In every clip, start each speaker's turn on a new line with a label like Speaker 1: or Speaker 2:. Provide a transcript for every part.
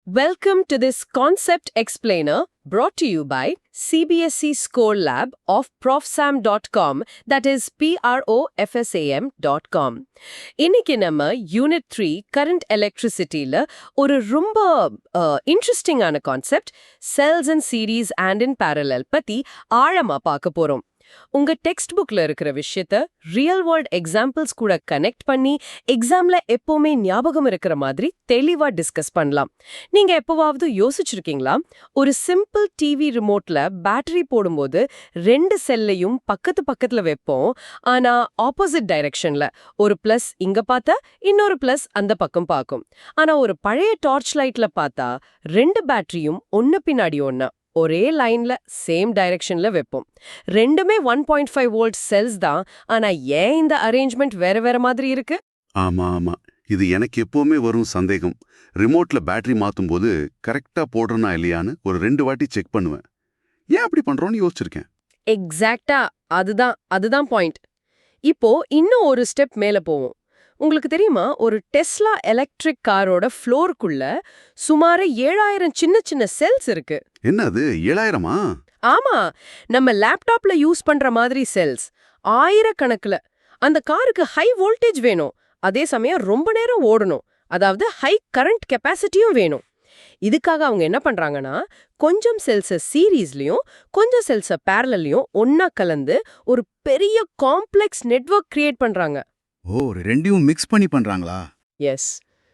Speaker 1: Welcome to this Concept Explainer brought to you by CBSE Score Lab of profsam.com, that is profsam.com. இன்னைக்கு நம்ம unit 3 current எலக்ட்ரிசிட்டில ஒரு ரொம்ப இன்ட்ரெஸ்டிங்கான concept cells and series and in parallel பத்தி ஆழமா பார்க்க போறோம். உங்க டெக்ஸ்ட் புக்ல இருக்கிற விஷயத்த ரியல் வேர்ல்ட் எக்ஸாம்பிள்ஸ் கூட கனெக்ட் பண்ணி எக்ஸாம்ல எப்பவுமே ஞாபகம் இருக்கிற மாதிரி தெளிவா டிஸ்கஸ் பண்ணலாம். நீங்க எப்பவாவது யோசிச்சிருக்கீங்களா? ஒரு சிம்பிள் டிவி ரிமோட்ல பேட்டரி போடும்போது 2 செல்லையும் பக்கத்து பக்கத்துல வைப்போம். ஆனா ஆப்போசிட் டைரக்ஷன்ல ஒரு பிளஸ் இங்க பார்த்தா இன்னொரு பிளஸ் அந்த பக்கம் பார்க்கும். ஆனா ஒரு பழைய டார்ச் லைட்ல பார்த்தா 2 பேட்டரியும் ஒன்னு பின்னாடி ஒன்னா ஒரே லைன்ல சேம் டைரக்ஷன்ல வைப்போம். ரெண்டுமே 1.5 வோல்ட் செல்ஸ் தான். ஆனா ஏன் இந்த அரேஞ்ச்மெண்ட் வேற வேற மாதிரி இருக்கு?
Speaker 2: ஆமா, இது எனக்கு எப்பவுமே வரும் சந்தேகம். ரிமோட்ல பேட்டரி மாத்தும் போது கரெக்டா போடுறனா இல்லையான்னு ஒரு 2 வாட்டி செக் பண்ணுவேன். ஏன் அப்படி பண்றோம்னு யோசிச்சிருக்கேன்.
Speaker 1: எக்ஸாக்ட்டா அதுதான் பாயிண்ட். இப்போ இன்னும் ஒரு ஸ்டெப் மேல போவோம். உங்களுக்கு தெரியுமா, ஒரு டெஸ்லா எலக்ட்ரிக் காரோட ஃப்ளோருக்குள்ள சுமார் 7000 சின்ன சின்ன செல்ஸ் இருக்கு.
Speaker 2: என்ன அது 7000-ஆ?
Speaker 1: ஆமா, நம்ம லேப்டாப்ல யூஸ் பண்ற மாதிரி செல்ஸ் ஆயிரக்கணக்குல. அந்த காருக்கு ஹை வோல்டேஜ் வேணும், அதே சமயம் ரொம்ப நேரம் ஓடணும், அதாவது ஹை கரண்ட் கெப்பாசிட்டியும் வேணும். இதுக்காக அவங்க என்ன பண்றாங்கன்னா, கொஞ்சம் செல்ஸ சீரீஸ்லயும் கொஞ்சம் செல்ஸ பேரலல்லயும் ஒன்னா கலந்து ஒரு பெரிய காம்ப்ளெக்ஸ் நெட்வொர்க் கிரியேட் பண்றாங்க.
Speaker 3: ஓ, ரெண்டையும் மிக்ஸ் பண்ணி பண்றாங்களா?
Speaker 1: எஸ்.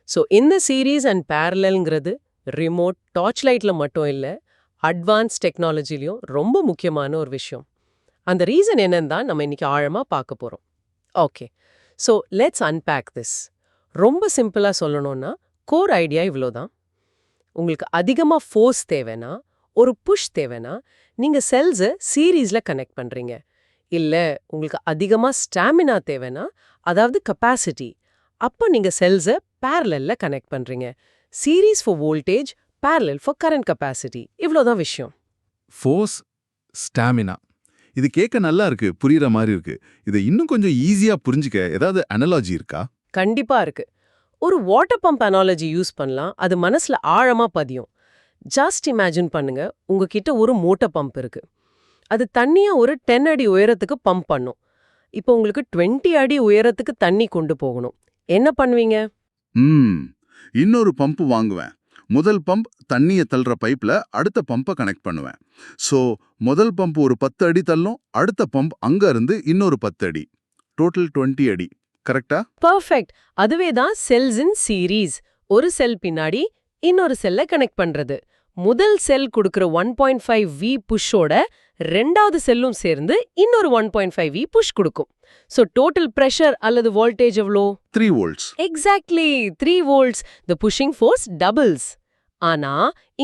Speaker 1: ஸோ இந்த சீரீஸ் அண்ட் பேரலல்ங்கிறது ரிமோட் டார்ச் லைட்ல மட்டும் இல்ல, அட்வான்ஸ் டெக்னாலஜிலையும் ரொம்ப முக்கியமான ஒரு விஷயம். அந்த ரீசன் என்னன்னு தான் நம்ம இன்னைக்கு ஆழமா பார்க்க போறோம். Okay, so let's unpack this. ரொம்ப சிம்பிளா சொல்லணும்னா கோர் ஐடியா இவ்வளோதான். உங்களுக்கு அதிகமா ஃபோர்ஸ் தேவைன்னா, ஒரு புஷ் தேவைன்னா, நீங்க செல்ஸை சீரீஸ்ல கனெக்ட் பண்றீங்க. இல்ல உங்களுக்கு அதிகமா ஸ்டாமினா தேவைன்னா, அதாவது கெப்பாசிட்டி, அப்போ நீங்க செல்ஸை பேரலல்ல கனெக்ட் பண்றீங்க. Series for voltage, parallel for current capacity. இவ்வளோதான் விஷயம்.
Speaker 3: ஃபோர்ஸ், ஸ்டாமினா, இது கேட்க நல்லா இருக்கு, புரியுற மாதிரி இருக்கு. இதை இன்னும் கொஞ்சம் ஈஸியா புரிஞ்சுக்க ஏதாவது அனாலஜி இருக்கா?
Speaker 1: கண்டிப்பா இருக்கு. ஒரு வாட்டர் பம்ப் அனாலஜி யூஸ் பண்ணலாம், அது மனசுல ஆழமா பதியும். ஜஸ்ட் இமேஜின் பண்ணுங்க, உங்ககிட்ட ஒரு மோட்டார் பம்ப் இருக்கு. அது தண்ணிய ஒரு 10 அடி உயரத்துக்கு பம்ப் பண்ணும். இப்போ உங்களுக்கு 20 அடி உயரத்துக்கு தண்ணி கொண்டு போகணும். என்ன பண்ணுவீங்க?
Speaker 2: இன்னொரு பம்ப் வாங்குவேன். முதல் பம்ப் தண்ணியை தள்ளுற பைப்ல அடுத்த பம்பை கனெக்ட் பண்ணுவேன். சோ முதல் பம்ப் ஒரு 10 அடி தள்ளும், அடுத்த பம்ப் அங்க இருந்து இன்னொரு 10 அடி, டோட்டல் 20 அடி. கரெக்டா?
Speaker 1: பர்ஃபெக்ட். அதுவே தான் செல்ஸ் இன் சீரீஸ். ஒரு செல் பின்னாடி இன்னொரு செல்லை கனெக்ட் பண்றது. முதல் செல் கொடுக்கிற 1.5 வி புஷ்ஷோட ரெண்டாவது செல்லும் சேர்ந்து இன்னொரு 1.5 வி புஷ் கொடுக்கும். சோ டோட்டல் பிரஷர் அல்லது வோல்டேஜ் எவ்வளோ?
Speaker 2: 3 volts.
Speaker 1: Exactly 3 volts. The pushing force doubles. ஆனா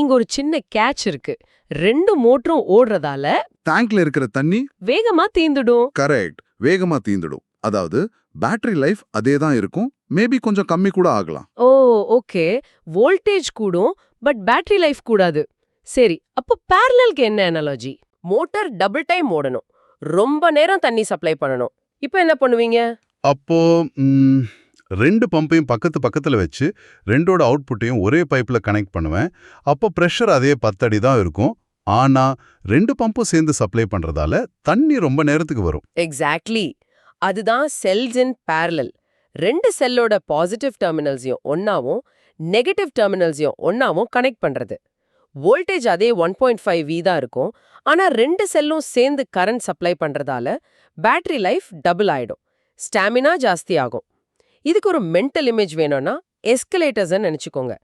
Speaker 1: இங்க ஒரு சின்ன கேட்ச் இருக்கு. 2 மோட்டரும் ஓடுறதால
Speaker 2: டேங்க்ல இருக்கிற தண்ணி
Speaker 1: வேகமா தீந்துடும்.
Speaker 2: கரெக்ட், வேகமா தீந்துடும். அதாவது பேட்டரி லைஃப் அதே தான் இருக்கும், மேபி கொஞ்சம் கம்மி கூட ஆகலாம்.
Speaker 1: ஓ ஓகே, வோல்டேஜ் கூடும் பட் பேட்டரி லைஃப் கூடாது. சரி, அப்போ பேரலலுக்கு என்ன அனாலஜி? மோட்டார் டபுள் டைம் ஓடணும், ரொம்ப நேரம் தண்ணி சப்ளை பண்ணணும். இப்போ என்ன பண்ணுவீங்க?
Speaker 2: அப்போ 2 பம்பையும் பக்கத்து பக்கத்துல வச்சு 2ஓட அவுட்புட்டையும் ஒரே பைப்ல கனெக்ட் பண்ணுவேன். அப்போ பிரஷர் அதே 10 அடி தான் இருக்கும். ஆனா 2 பம்பும் சேர்ந்து சப்ளை பண்றதால தண்ணி ரொம்ப நேரத்துக்கு வரும்.
Speaker 1: எக்ஸாக்ட்லி, அதுதான் செல்ஸ் இன் பேரலல். 2 செல்லோட பாசிட்டிவ் டெர்மினல்ஸையும் ஒன்னாவும் நெகட்டிவ் டெர்மினல்ஸையும் ஒன்னாவும் கனெக்ட் பண்றது. வோல்டேஜ் அதே 1.5 வி தான் இருக்கும். ஆனா 2 செல்லும் சேர்ந்து கரண்ட் சப்ளை பண்றதால பேட்டரி லைஃப் டபுள் ஆயிடும், ஸ்டாமினா ஜாஸ்தி ஆகும். இதுக்கு ஒரு மென்டல் இமேஜ் வேணும்னா எஸ்கலேட்டர்ஸ் நினைச்சுக்கோங்க.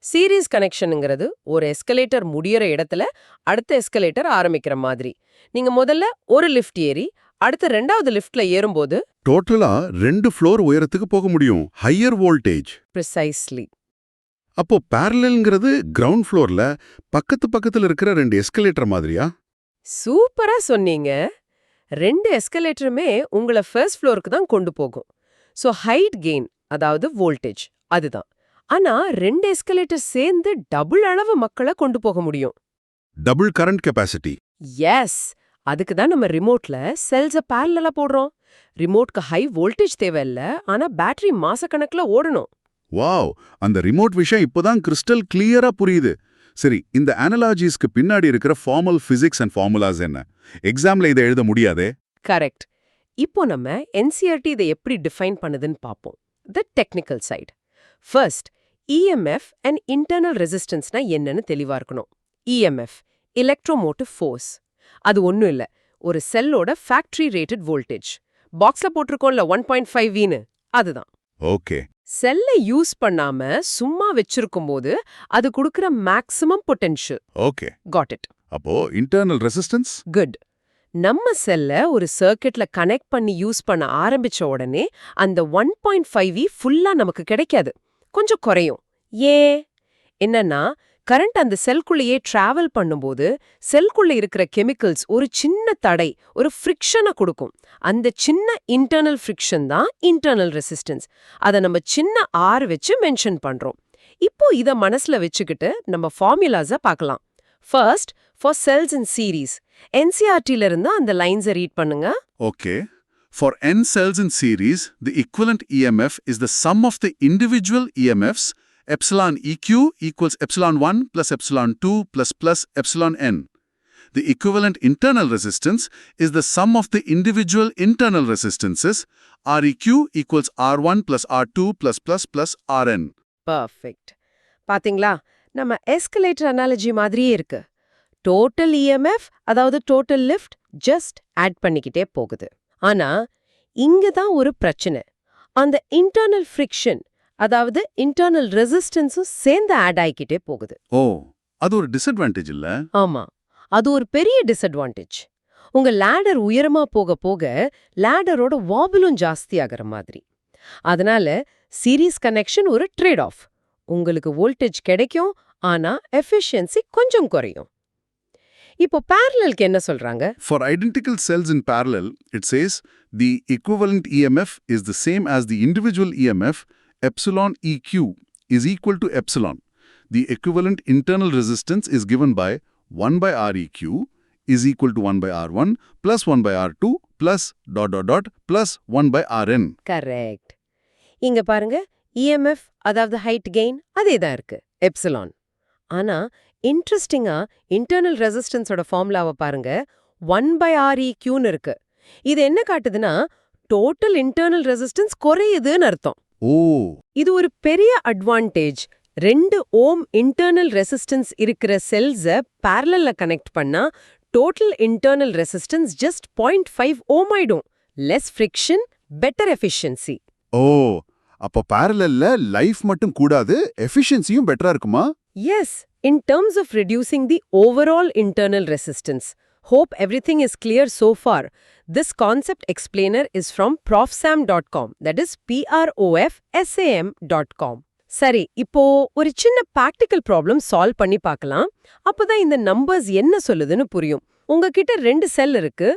Speaker 1: சீரீஸ் கனெக்ஷனுங்கிறது ஒரு எஸ்கலேட்டர் முடியற இடத்துல அடுத்த எஸ்கலேட்டர் ஆரம்பிக்கிற மாதிரி. நீங்க முதல்ல ஒரு லிஃப்ட் ஏறி அடுத்த 2வது லிஃப்ட்ல ஏறும்போது
Speaker 2: டோட்டலா 2 ஃப்ளோர் உயரத்துக்கு போக முடியும், ஹையர் வோல்டேஜ்.
Speaker 1: ப்ரிசைஸ்லி.
Speaker 2: அப்போ பேரலல்ங்கிறது கிரவுண்ட் ஃப்ளோர்ல பக்கத்து பக்கத்துல இருக்கிற 2 எஸ்கலேட்டர் மாதிரியா?
Speaker 1: சூப்பரா சொன்னீங்க. 2 எஸ்கலேட்டருமே உங்களை ஃபர்ஸ்ட் ஃப்ளோருக்கு தான் கொண்டு போகும். ஸோ ஹைட் கெயின், அதாவது வோல்டேஜ் அதுதான். ஆனா 2 எஸ்கலேட்டர் சேர்ந்து டபுள் அளவு மக்களை கொண்டு போக முடியும்.
Speaker 2: Double current capacity.
Speaker 1: எஸ், அதுக்கு தான் நம்ம ரிமோட்ல செல்ஸை பேரலலா போடுறோம். ரிமோட்க்கு ஹை வோல்டேஜ் தேவையில்ல, ஆனா பேட்டரி மாசக்கணக்குல ஓடணும்.
Speaker 2: வாவ், அந்த ரிமோட் விஷயம் இப்போதான் கிறிஸ்டல் கிளியரா புரியுது. சரி, இந்த அனலாஜிஸ்க்கு பின்னாடி இருக்கிற ஃபார்மல் பிசிக்ஸ் அண்ட் ஃபார்முலாஸ் என்ன? எக்ஸாம்ல இதை எழுத முடியாதே.
Speaker 1: கரெக்ட். இப்போ நம்ம என்சிஆர்டி இதை எப்படி டிஃபைன் பண்ணுதுன்னு பார்ப்போம். The technical side. First, EMF and internal ரெசிஸ்டன்ஸ்னா என்னன்னு தெளிவா இருக்கணும். EMF electromotive force. அது ஒன்றும் இல்லை, ஒரு செல்லோட ஃபேக்டரி ரேட்டட் வோல்டேஜ். பாக்ஸ்ல போட்டிருக்கோம்ல 1.5 வீன்னு, அதுதான்.
Speaker 2: ஓகே.
Speaker 1: செல்லை யூஸ் பண்ணாம சும்மா வச்சிருக்கும் போது அது கொடுக்கிற maximum potential.
Speaker 2: Okay,
Speaker 1: got it.
Speaker 2: அப்போ இன்டர்னல் ரெசிஸ்டன்ஸ்?
Speaker 1: குட். நம்ம செல்ல ஒரு சர்க்கிட்ல கனெக்ட் பண்ணி யூஸ் பண்ண ஆரம்பிச்ச உடனே அந்த 1.5V ஃபுல்லா நமக்கு கிடைக்காது, கொஞ்சம் குறையும். ஏன்? என்னன்னா, கரண்ட் அந்த செல்குள்ளேயே டிராவல் பண்ணும்போது செல்குள்ள இருக்கிற கெமிக்கல்ஸ் ஒரு சின்ன தடை, ஒரு ஃப்ரிக்ஷனை கொடுக்கும். அந்த சின்ன இன்டர்னல் ஃப்ரிக்ஷன் தான் இன்டர்னல் ரெசிஸ்டன்ஸ். அதை நம்ம சின்ன R வச்சு மென்ஷன் பண்றோம். இப்போ இத மனசுல வச்சுக்கிட்டு நம்ம ஃபார்முலாஸை பார்க்கலாம். First, for cells in series. என்சிஆர்டில இருந்து அந்த லைன்ஸை ரீட் பண்ணுங்க.
Speaker 2: Okay. For n cells in series, the equivalent EMF is the sum of the individual EMFs epsilon EQ equals epsilon 1 plus epsilon 2 plus epsilon n. The equivalent internal resistance is the sum of the individual internal resistances REQ equals R1 plus R2 plus Rn.
Speaker 1: Perfect. பாத்தீங்களா, நம்ம escalator analogy மாதிரியே இருக்கு. Total EMF, அதாவது total lift, just add பண்ணிக்கிட்டே போகுது. ஆனா இங்க தான் ஒரு பிரச்சனை. அந்த இன்டர்னல் ஃப்ரிக்ஷன், அதாவது இன்டர்னல் ரெசிஸ்டன்ஸும் சேர்ந்து ஆட் ஆகிக்கிட்டே போகுது.
Speaker 2: ஓ, அது ஒரு டிஸ்அட்வான்டேஜ் இல்ல?
Speaker 1: ஆமா, அது ஒரு பெரிய டிஸ்அட்வான்டேஜ். உங்க லேடர் உயரமா போக போக லேடரோட வாபிலும் ஜாஸ்தி ஆகிற மாதிரி. அதனால சீரீஸ் கனெக்ஷன் ஒரு ட்ரேட் ஆஃப். உங்களுக்கு வோல்டேஜ் கிடைக்கும், ஆனா எஃபிஷியன்சி கொஞ்சம் குறையும். இப்போ parallelக்கு என்ன சொல்றாங்க?
Speaker 2: For identical cells in parallel, it says the equivalent EMF is the same as the individual EMF epsilon EQ is equal to epsilon. The equivalent internal resistance is given by 1 by REQ is equal to 1 by R1 plus 1 by R2 plus ... plus 1 by Rn.
Speaker 1: Correct. இங்க பாருங்க, EMF அதாவது height gain அதே தான் இருக்கு, epsilon. ஆனா இன்ட்ரெஸ்டிங்கா internal ரெசிஸ்டன்ஸோட ஃபார்முலாவை பாருங்க, 1 by REQன்னு இருக்கு. இது என்ன காட்டுதுன்னா, டோட்டல் இன்டர்னல் ரெசிஸ்டன்ஸ் குறையுதுன்னு அர்த்தம்.
Speaker 2: ஓ,
Speaker 1: இது ஒரு பெரிய அட்வான்டேஜ். 2 ஓம் இன்டர்னல் ரெசிஸ்டன்ஸ் இருக்கிற செல்ஸை parallelல கனெக்ட் பண்ணா total internal resistance just 0.5 ohm ஆயிடும். Less friction, better efficiency.
Speaker 2: Oh, அப்ப parallelல லைஃப் மட்டும் கூடாது, எஃபிஷியன்சியும் பெட்டரா இருக்குமா?
Speaker 1: Yes, in terms of reducing the overall internal resistance. Hope everything is clear so far. This concept explainer is from profsam.com, that is profsam.com. சரி, இப்போ ஒரு சின்ன practical problem solve பண்ணி பார்க்கலாம். அப்பதான் இந்த நம்பர்ஸ் என்ன சொல்லுதுன்னு புரியும். உங்ககிட்ட 2 செல் இருக்கு,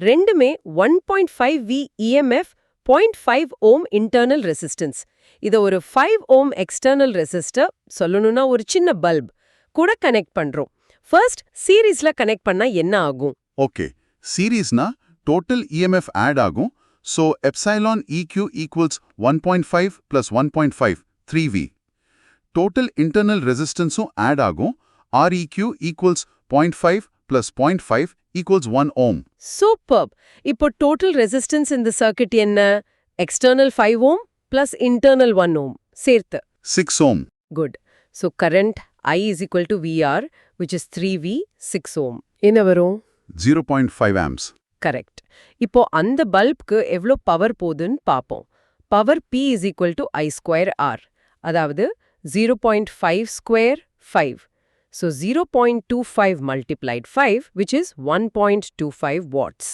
Speaker 1: ரெண்டுமே 1.5V EMF, 0.5 ஓம் இன்டர்னல் ரெசிஸ்டன்ஸ். இதை ஒரு 5 ஓம் எக்ஸ்டர்னல் ரெசிஸ்டர், சொல்லணும்னா ஒரு சின்ன பல்ப் கூட கனெக்ட் பண்றோம். ஃபர்ஸ்ட், சீரீஸ்ல கனெக்ட் பண்ணா என்ன ஆகும்?
Speaker 2: ஓகே, சீரீஸ்னா டோட்டல் EMF ஆட் ஆகும். So epsilon EQ equals 1.5 plus 1.5, 3V. Total internal resistanceம் add ஆகும். REQ equals 0.5 plus 0.5 equals 1 ohm.
Speaker 1: Super. இப்போ டோட்டல் ரெசிஸ்டன்ஸ் இந்த சர்க்கிட் என்ன? எக்ஸ்டர்னல் 5 ஓம் பிளஸ் இன்டர்னல் 1 ஓம் சேர்த்து
Speaker 2: 6 ohm.
Speaker 1: Good. So current I is equal to VR, which is 3V, 6 ஓம். என்ன வரும்?
Speaker 2: 0.5 amps.
Speaker 1: Correct. இப்போ அந்த பல்ப்க்கு எவ்வளோ பவர் போகுதுன்னு பார்ப்போம். Power P is equal to I square R, அதாவது 0.5 square 5. So 0.25 multiplied 5, which is 1.25 watts.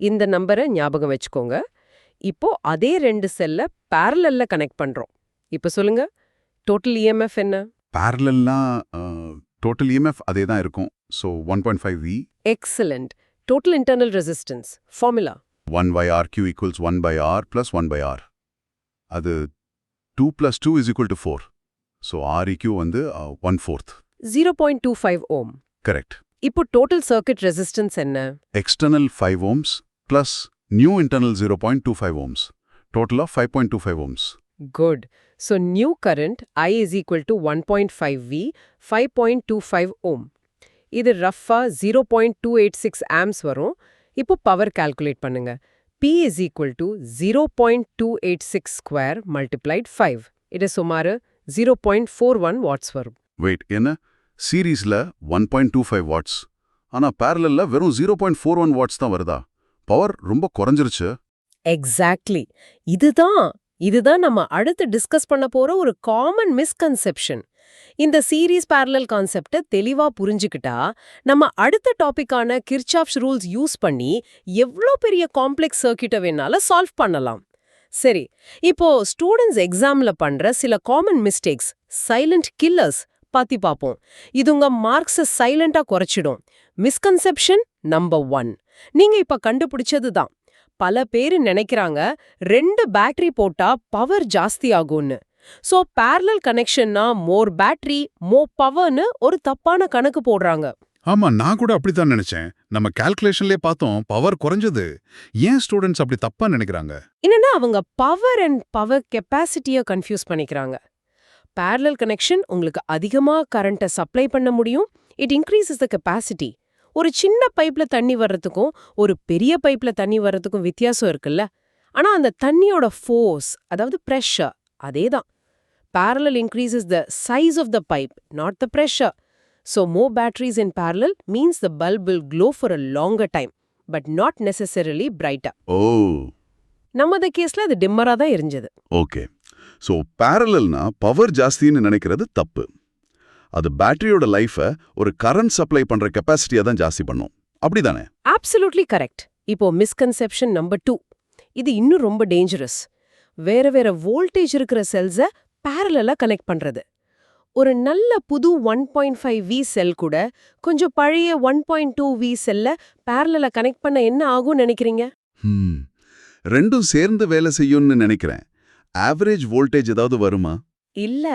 Speaker 1: இந்த நம்பரை ஞாபகம் வச்சுக்கோங்க. இப்போ அதே 2 செல்ல parallelல கனெக்ட் பண்றோம். இப்போ சொல்லுங்க, டோட்டல் EMF என்ன?
Speaker 2: Parallelனா total EMF அதே தான் இருக்கும். So 1.5V.
Speaker 1: Excellent. Total internal resistance formula
Speaker 2: 1 by RQ equals 1 by R plus 1 by R. அது 2 plus 2 is equal to 4. So REQ வந்து 1/4.
Speaker 1: 0.25 ஓம்.
Speaker 2: Correct.
Speaker 1: இப்போ டோட்டல் சர்க்கிட் ரெசிஸ்டன்ஸ் என்ன?
Speaker 2: External 5 ohms plus new internal 0.25 ohms. Total of 5.25 ohms.
Speaker 1: Good. So new current I is equal to 1.5V, 5.25 ohm. இது Rafah 0.286 amps வரும். இப்போ power calculate பண்ணுங்க. P is equal to 0.286 square multiplied 5. இது சுமார் 0.41 watts வரும்.
Speaker 2: Wait என்ன சீரீஸ்ல 1.25 watts ஆனா பேரலல்ல வெறும் 0.41 வாட்ஸ் தான் வருதா பவர் ரொம்ப குறைஞ்சிருச்சு
Speaker 1: எக்ஸாக்ட்லி. இதுதான் நம்ம அடுத்து டிஸ்கஸ் பண்ண போற ஒரு காமன் மிஸ்கன்செப்ஷன். இந்த சீரீஸ் parallel கான்செப்ட தெளிவா புரிஞ்சுக்கிட்டா நம்ம அடுத்த டாபிக்கான கிர்ச்சாஃப்ஸ் ரூல்ஸ் யூஸ் பண்ணி எவ்ளோ பெரிய காம்ப்ளெக்ஸ் சர்க்யூட்டை வேணாலும் சால்வ் பண்ணலாம். சரி, இப்போ ஸ்டூடெண்ட்ஸ் எக்ஸாம்ல பண்ற சில காமன் மிஸ்டேக்ஸ், சைலண்ட் கில்லர்ஸ் பத்தி பாப்போம். இது உங்க மார்க்ஸை சைலண்டா குறைச்சிடும். மிஸ்கன்செப்ஷன் நம்பர் 1 நீங்க இப்ப கண்டுபிடிச்சதுதான். பல பேரு நினைக்கிறாங்க 2 பேட்டரி போட்டா பவர் ஜாஸ்தி ஆகும்னு. சோ parallel கனெக்ஷன்னா மோர் பேட்டரி மோர் பவர்னு ஒரு தப்பான கணக்கு போடுறாங்க.
Speaker 4: ஆமா, நான் கூட அப்படித்தான் நினைச்சேன். நம்ம கால்குலேஷன்லயே பார்த்தோம் பவர் குறைஞ்சது. ஏன் ஸ்டூடெண்ட்ஸ் அப்படி தப்பா நினைக்கிறாங்க?
Speaker 1: என்னன்னா அவங்க பவர் அண்ட் பவர் கெப்பாசிட்டியை கன்ஃபியூஸ் பண்ணிக்கிறாங்க. parallel கனெக்ஷன் உங்களுக்கு அதிகமா கரண்ட்டை சப்ளை பண்ண முடியும். It increases the capacity. ஒரு சின்ன பைப்ல தண்ணி வர்றதுக்கும் ஒரு பெரிய பைப்ல தண்ணி வர்றதுக்கும் வித்தியாசம் இருக்குல்ல. ஆனா அந்த தண்ணியோட ஃபோர்ஸ், அதாவது பிரஷர், அதேதான். parallel increases the size of the pipe, not the pressure. So more batteries in parallel means the bulb will glow for a longer time, but not necessarily brighter.
Speaker 2: ஓ
Speaker 1: நம்மத கேஸ்ல அது டிம்மரா தான் எரிஞ்சது.
Speaker 2: ஓகே ஸோ பேரலல்னா பவர் ஜாஸ்தின்னு நினைக்கிறது தப்பு. அது பேட்டரியோட லைஃபை ஒரு current supply பண்ற கெப்பாசிட்டியை தான் ஜாஸ்தி பண்ணும், அப்படிதானே?
Speaker 1: Absolutely correct. இப்போ மிஸ்கன்செப்ஷன் நம்பர் 2. இது இன்னும் ரொம்ப டேஞ்சரஸ். வேற வேற வோல்டேஜ் இருக்கிற செல்ஸை parallel-ஆ கனெக்ட் பண்றது. ஒரு நல்ல புது 1.5V செல் கூட கொஞ்சம் பழைய 1.2V செல்ல parallel-ஆ கனெக்ட் பண்ண என்ன ஆகும்னு நினைக்கிறீங்க?
Speaker 2: ரெண்டும் சேர்ந்து வேலை செய்யும்னு நினைக்கிறேன். ஆவரேஜ் வோல்டேஜ் ஏதாவது வருமா?
Speaker 1: இல்ல.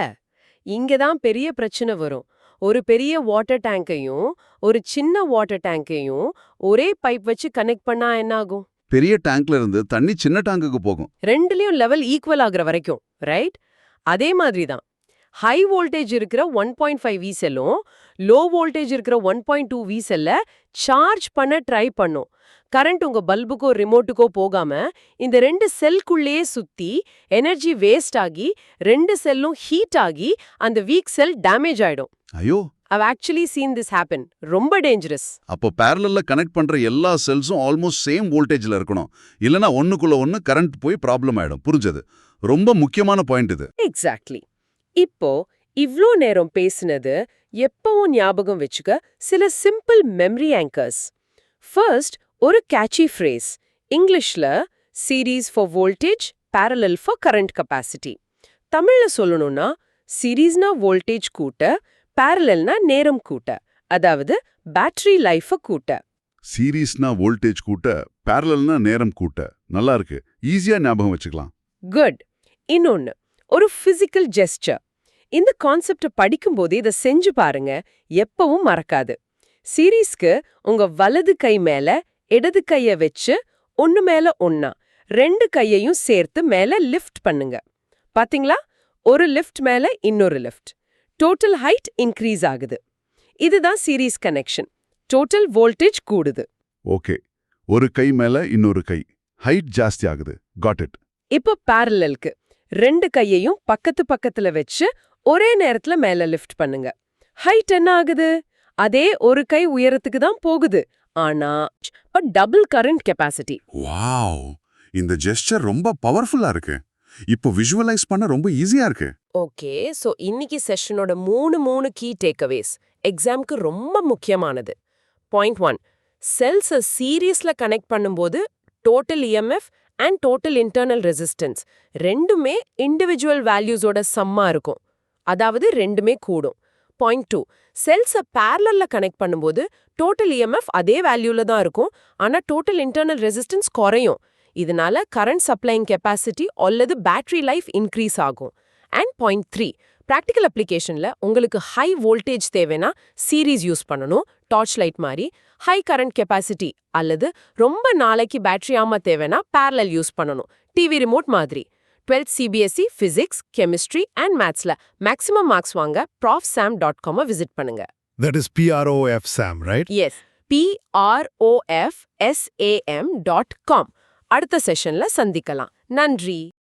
Speaker 1: இங்கதான் பெரிய பிரச்சனை வரும். ஒரு பெரிய வாட்டர் டேங்கையும் ஒரு சின்ன வாட்டர் டேங்கையும் ஒரே பைப் வச்சு கனெக்ட் பண்ணா என்ன ஆகும்?
Speaker 2: பெரிய டேங்க்ல இருந்து தண்ணி சின்ன டேங்குக்கு போகும்.
Speaker 1: ரெண்டுலயும் லெவல் ஈக்குவல் ஆகுற வரைக்கும், ரைட்? அதே மாதிரி தான் ஹை வோல்டேஜ் இருக்கிற 1.5V செல்லும் லோ வோல்டேஜ் இருக்கிற 1.2V செல்ல சார்ஜ் பண்ண ட்ரை பண்ணும். கரண்ட் உங்க பல்புக்கோ ரிமோட்டுக்கோ போகாம இந்த 2 செல்குள்ளேயே சுத்தி எனர்ஜி வேஸ்ட் ஆகி 2 செல்லும் ஹீட் ஆகி அந்த வீக் செல் டேமேஜ் ஆயிடும்.
Speaker 2: ஐயோ,
Speaker 1: I've actually seen this happen. ரொம்ப டேஞ்சரஸ்.
Speaker 2: அப்போ பேரலல்ல கனெக்ட் பண்ற எல்லா செல்ஸும் ஆல்மோஸ்ட் சேம் வோல்டேஜ்ல இருக்கணும். இல்லனா ஒண்ணுக்குள்ள ஒண்ணு கரண்ட் போய் ப்ராப்ளம் ஆயிடும். புரிஞ்சது. ரொம்ப முக்கியமான பாயிண்ட் இது.
Speaker 1: எக்ஸாக்ட்லி. இப்போ இவ்ளோ நேரம் பேசினது எப்பவும் ஞாபகம் வச்சுக்க சில சிம்பிள் மெமரி ஆங்கர்ஸ். ஃபர்ஸ்ட், ஒரு கேட்சி ஃப்ரேஸ். இங்கிலீஷ்ல series for voltage, parallel for current capacity. தமிழ்ல சொல்லணும்னா சீரீஸ்னா வோல்டேஜ் கூட்ட, parallelனா நேரம் கூட்ட, அதாவது பேட்டரி லைஃப கூட்ட.
Speaker 2: சீரீஸ்னா வோல்டேஜ் கூட்ட, பேரலல்னா நேரம் கூட்ட. நல்லா இருக்கு. ஈஸியா ஞாபகம் வச்சுக்கலாம்.
Speaker 1: குட். இன்னொன்னு, ஒரு பிசிக்கல் ஜெஸ்டர். இந்த கான்செப்ட படிக்கும்போது இதை செஞ்சு பாருங்க, எப்பவும் மறக்காது. சீரீஸ்க்கு உங்க வலது கை மேல இடது கைய வச்சு ஒன்னு மேல ஒன்னா 2 கையையும் சேர்த்து மேல லிஃப்ட் பண்ணுங்க. பாத்தீங்களா? ஒரு லிஃப்ட் மேல இன்னொரு லிஃப்ட். டோட்டல் ஹைட் இன்க்ரீஸ் ஆகுது. இதுதான் சீரீஸ் கனெக்ஷன். டோட்டல் வோல்டேஜ் கூடுது.
Speaker 2: ஓகே, ஒரு கை மேல இன்னொரு கை, ஹைட் ஜாஸ்தி ஆகுது. Got it.
Speaker 1: இப்போ parallelக்கு 2 கையையும் பக்கத்து பக்கத்துல வச்சு ஒரே நேரத்துல மேல லிஃப்ட் பண்ணுங்க. ஹைட் என்ன ஆகுது? அதே ஒரு கை உயரத்துக்கு தான் போகுது. ஆனா டபுள் கரண்ட் கெப்பாசிட்டி.
Speaker 2: வாவ், இந்த ஜெஸ்டர் ரொம்ப பவர்ஃபுல்லா இருக்கு. இப்போ விஷுவலைஸ் பண்ண ரொம்ப ஈஸியா இருக்கு.
Speaker 1: ஓகே, சோ இன்னைக்கு செஷனோட 3 கீ டேக்அவேஸ் எக்ஸாம்க்கு ரொம்ப முக்கியமானது. பாயிண்ட் 1, செல்ஸை சீரீஸ்ல கனெக்ட் பண்ணும்போது total EMF and total internal resistance ரெண்டுமே இண்டிவிஜுவல் வேல்யூஸோட சம்மா இருக்கும். அதாவது ரெண்டுமே கூடும். பாயிண்ட் 2, செல்ஸை parallelல கனெக்ட் பண்ணும்போது டோட்டல் இஎம்எஃப் அதே வேல்யூல தான் இருக்கும். ஆனா டோட்டல் இன்டர்னல் ரெசிஸ்டன்ஸ் குறையும். இதனால கரண்ட் சப்ளைங் கெப்பாசிட்டி அல்லது பேட்டரி லைஃப் இன்க்ரீஸ் ஆகும். அண்ட் பாயிண்ட் 3, ப்ராக்டிக்கல் அப்ளிகேஷன்ல உங்களுக்கு ஹை வோல்டேஜ் தேவைன்னா சீரீஸ் யூஸ் பண்ணணும், டார்ச் லைட் மாதிரி. ஹை கரண்ட் கெப்பாசிட்டி அல்லது ரொம்ப நாளைக்கு பேட்டரி ஆமா தேவைன்னா parallel யூஸ் பண்ணணும், டிவி ரிமோட் மாதிரி. 12th CBSE Physics, Chemistry and Mathsல மேக்ஸிமம் மார்க்ஸ் வாங்க profsam.com விசிட் பண்ணுங்க.
Speaker 5: That is PROF Sam, right?
Speaker 1: Yes, PROFSAM.com. அடுத்த செஷன்ல சந்திக்கலாம். நன்றி.